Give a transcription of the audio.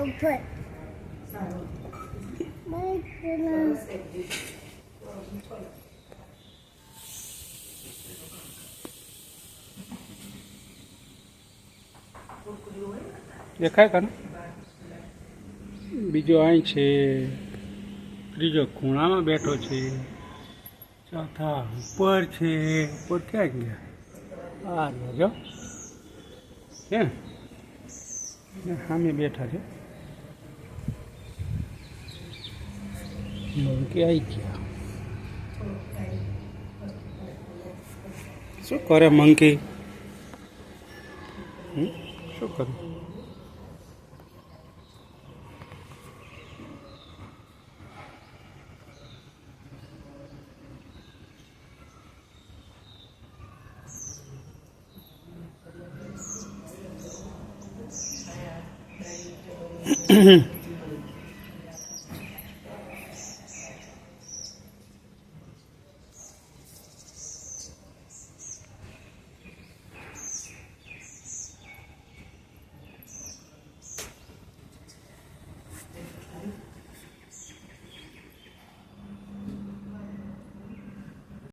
ઉપર દેખાય કાને બીજો અહીં છે, ત્રીજો ખૂણામાં બેઠો છે, ચોથા ઉપર છે. ઉપર ક્યાં ગયા? આ જો છે ને સામે બેઠા છે. મંકી આવી ગયા. શું કરે મંકી? શું કરે?